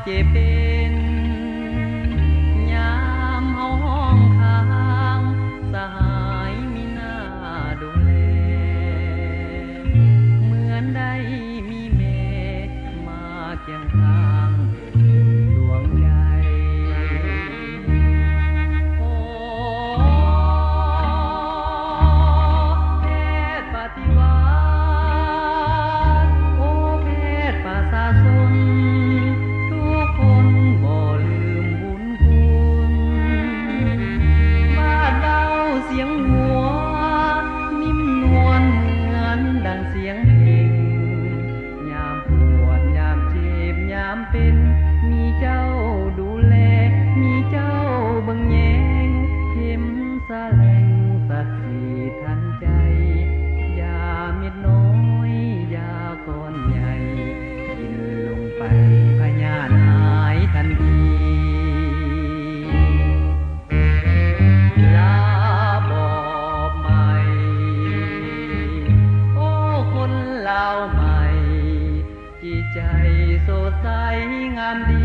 เจ็บเป็นยามเฮาห้องค้างสหายมีหน้าดูแลเหมือนได้มีแม่มาเคียงข้างดวงใจโอ้แพทย์ปฏิวัติโอ้แพทย์ประชาชนทุกคนบ่ลืมบุญคุณบ้านเราเสียงหัวนิ่มนวลเหมือนดังเสียงเพลงยามปวดยามเจ็บยามเป็นมีเจ้าดูแลมีเจ้าเบิ่งแยงเข็มสะแลงสักสีทันใจยาเม็ดน้อยยาก้อนใหญ่กินลงไปพยาธิหายทันทีลาบอกใหม่โอ้คนลาวใหม่จิตใจสดใสงามดี